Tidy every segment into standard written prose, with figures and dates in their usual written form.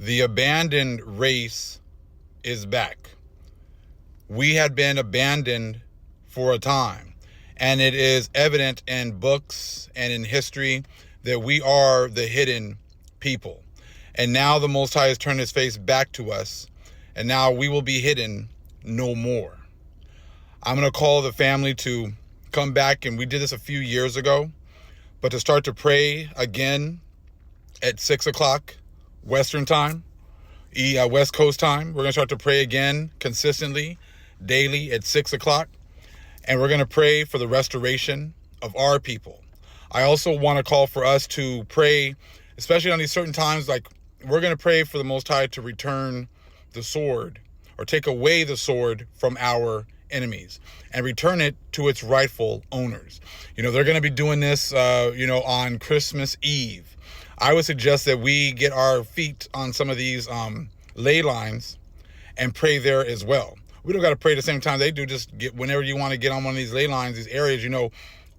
The abandoned race is back. We had been abandoned for a time, and it is evident in books and in history that we are the hidden people. And now the Most High has turned his face back to us, and now we will be hidden no more. I'm going to call the family to come back, and we did this a few years ago, but to start to pray again at 6 o'clock Western time, West Coast time. We're going to start to pray again consistently, daily at 6 o'clock. And we're going to pray for the restoration of our people. I also want to call for us to pray, especially on these certain times, like we're going to pray for the Most High to return the sword or take away the sword from our enemies and return it to its rightful owners. They're going to be doing this, on Christmas Eve. I would suggest that we get our feet on some of these ley lines and pray there as well. We don't got to pray at the same time they do. Just get whenever you want to get on one of these ley lines, these areas.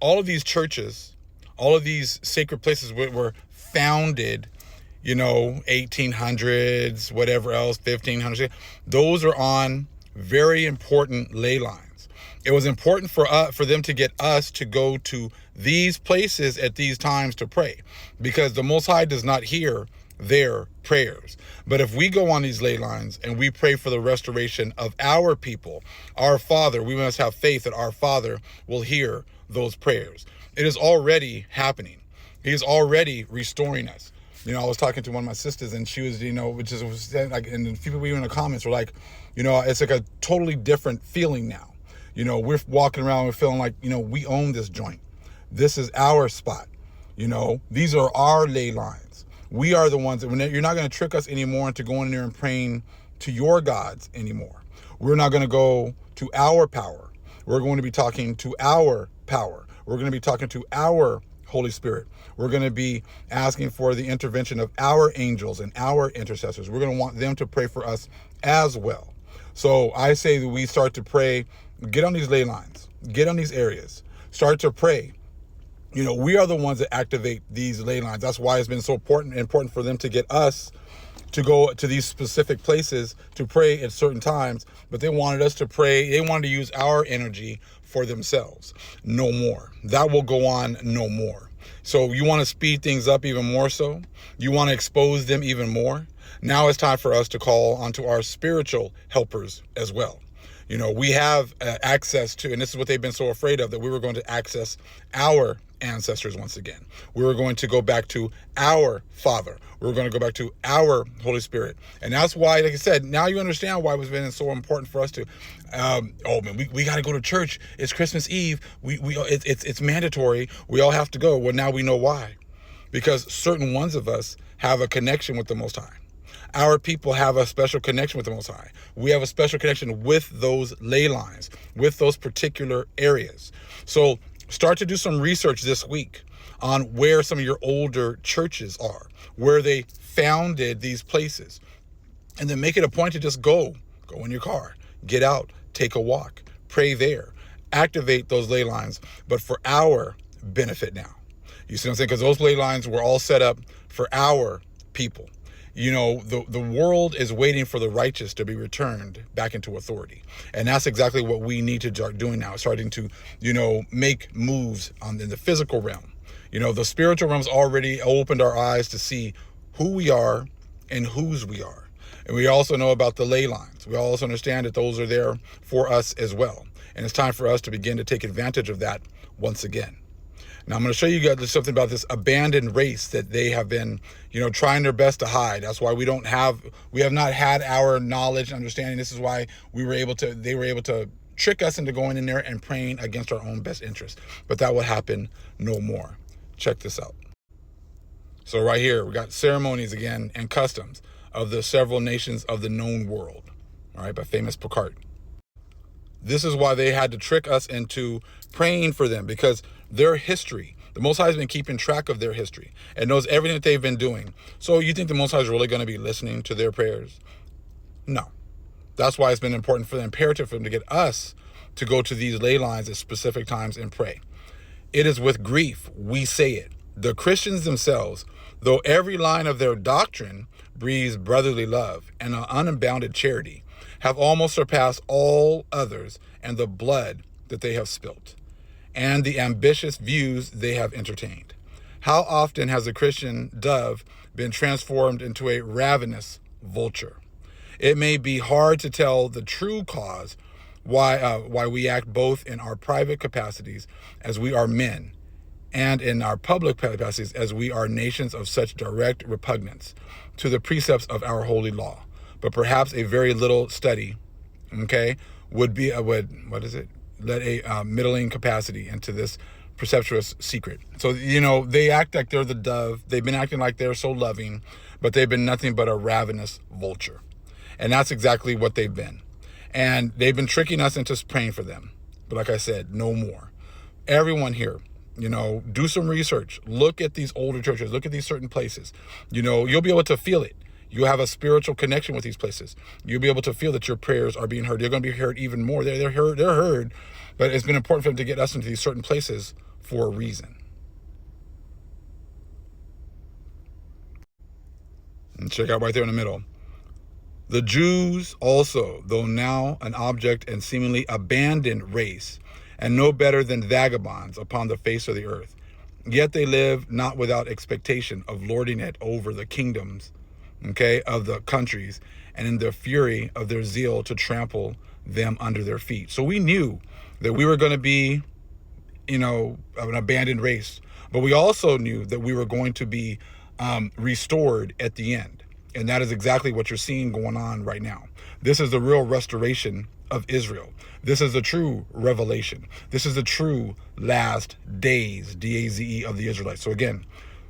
All of these churches, all of these sacred places were founded, 1800s, whatever else, 1500s. Those are on very important ley lines. It was important for them to get us to go to these places at these times to pray, because the Most High does not hear their prayers. But if we go on these ley lines and we pray for the restoration of our people, our Father, we must have faith that our Father will hear those prayers. It is already happening. He is already restoring us. I was talking to one of my sisters, and she was, was like, and a few people even in the comments were like, it's like a totally different feeling now. We're walking around, we're feeling like, we own this joint. This is our spot. These are our ley lines. We are the ones that you're not going to trick us anymore into going in there and praying to your gods anymore. We're not going to go to our power. We're going to be talking to our power. We're going to be talking to our Holy Spirit. We're going to be asking for the intervention of our angels and our intercessors. We're going to want them to pray for us as well. So I say that we start to pray, get on these ley lines, get on these areas, start to pray. We are the ones that activate these ley lines. That's why it's been so important for them to get us to go to these specific places to pray at certain times. But they wanted us to pray. They wanted to use our energy for themselves. No more. That will go on no more. So you want to speed things up even more so? You want to expose them even more? Now it's time for us to call onto our spiritual helpers as well. We have access to, and this is what they've been so afraid of, that we were going to access our ancestors once again. We were going to go back to our Father. We were going to go back to our Holy Spirit. And that's why, like I said, now you understand why it was been so important for us to, we got to go to church. It's Christmas Eve. It's mandatory. We all have to go. Well, now we know why. Because certain ones of us have a connection with the Most High. Our people have a special connection with the Most High. We have a special connection with those ley lines, with those particular areas. So start to do some research this week on where some of your older churches are, where they founded these places. And then make it a point to just go in your car, get out, take a walk, pray there, activate those ley lines, but for our benefit now. You see what I'm saying? Because those ley lines were all set up for our people. The world is waiting for the righteous to be returned back into authority. And that's exactly what we need to start doing now, starting to, make moves in the physical realm. The spiritual realm's already opened our eyes to see who we are and whose we are. And we also know about the ley lines. We also understand that those are there for us as well. And it's time for us to begin to take advantage of that once again. Now, I'm going to show you guys something about this abandoned race that they have been, trying their best to hide. That's why we have not had our knowledge and understanding. This is why they were able to trick us into going in there and praying against our own best interest. But that will happen no more. Check this out. So right here, we got ceremonies again and customs of the several nations of the known world, all right, by famous Picard. This is why they had to trick us into praying for them, because their history, the Most High has been keeping track of their history and knows everything that they've been doing. So you think the Most High is really going to be listening to their prayers? No. That's why it's been important for them, imperative for them to get us to go to these ley lines at specific times and pray. It is with grief we say it. The Christians themselves Though every line of their doctrine breathes brotherly love and an unbounded charity, have almost surpassed all others and the blood that they have spilt, and the ambitious views they have entertained. How often has a Christian dove been transformed into a ravenous vulture? It may be hard to tell the true cause why we act both in our private capacities as we are men and in our public capacities as we are nations of such direct repugnance to the precepts of our holy law. But perhaps a very little study, okay, would let a middling capacity into this preceptuous secret. So, they act like they're the dove. They've been acting like they're so loving, but they've been nothing but a ravenous vulture. And that's exactly what they've been. And they've been tricking us into praying for them. But like I said, no more. Everyone here, do some research. Look at these older churches. Look at these certain places. You'll be able to feel it. You'll have a spiritual connection with these places. You'll be able to feel that your prayers are being heard. They're going to be heard even more. They're heard. But it's been important for them to get us into these certain places for a reason. And check out right there in the middle. The Jews also, though now an object and seemingly abandoned race, and no better than vagabonds upon the face of the earth, yet they live not without expectation of lording it over the kingdoms, of the countries, and in the fury of their zeal to trample them under their feet. So we knew that we were going to be, an abandoned race, but we also knew that we were going to be restored at the end. And that is exactly what you're seeing going on right now. This is the real restoration of Israel. This is the true revelation. This is the true last days, D-A-Z-E, of the Israelites. So again,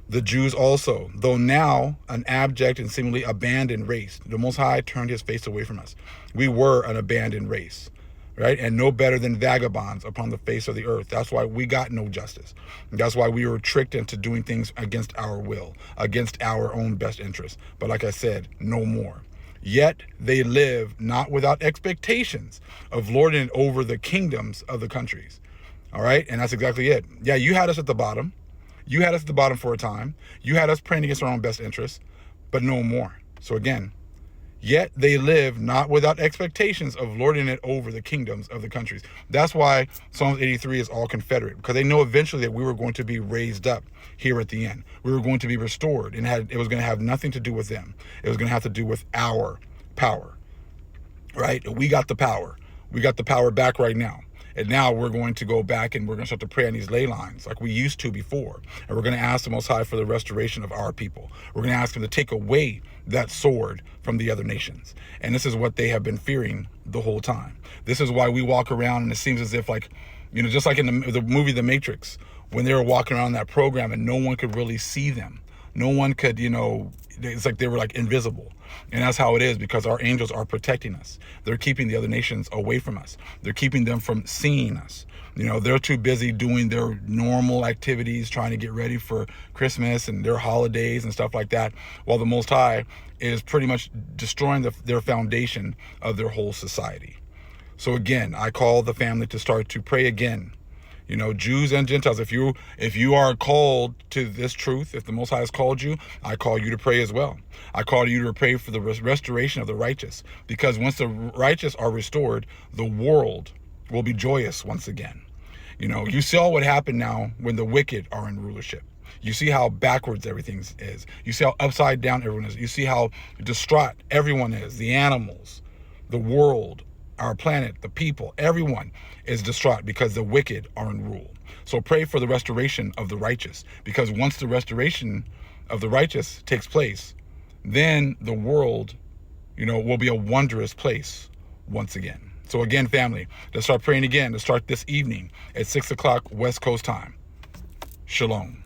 the Jews also, though now an abject and seemingly abandoned race, the Most High turned his face away from us. We were an abandoned race, right? And no better than vagabonds upon the face of the earth. That's why we got no justice. That's why we were tricked into doing things against our will, against our own best interests. But like I said, no more. Yet they live not without expectations of lording it over the kingdoms of the countries. All right? And that's exactly it. Yeah, you had us at the bottom. You had us at the bottom for a time. You had us praying against our own best interests, but no more. So again, yet they live not without expectations of lording it over the kingdoms of the countries. That's why Psalms 83 is all Confederate, because they know eventually that we were going to be raised up here at the end. We were going to be restored, and it was going to have nothing to do with them. It was going to have to do with our power, right? We got the power. We got the power back right now. And now we're going to go back and we're going to start to pray on these ley lines like we used to before. And we're going to ask the Most High for the restoration of our people. We're going to ask him to take away that sword from the other nations. And this is what they have been fearing the whole time. This is why we walk around and it seems as if just like in the movie The Matrix, when they were walking around that program and no one could really see them. No one could, it's like they were like invisible. And that's how it is, because our angels are protecting us. They're keeping the other nations away from us. They're keeping them from seeing us. They're too busy doing their normal activities, trying to get ready for Christmas and their holidays and stuff like that, while the Most High is pretty much destroying their foundation of their whole society. So again, I call the family to start to pray again. Jews and Gentiles, if you are called to this truth, if the Most High has called you, I call you to pray as well. I call you to pray for the restoration of the righteous, because once the righteous are restored, the world will be joyous once again. You saw what happened now when the wicked are in rulership. You see how backwards everything is. You see how upside down everyone is. You see how distraught everyone is. The animals, the world, our planet, the people, everyone is distraught because the wicked are in rule. So pray for the restoration of the righteous, because once the restoration of the righteous takes place, then the world, will be a wondrous place once again. So again, family, let's start praying again. Let's start this evening at 6 o'clock West Coast time. Shalom.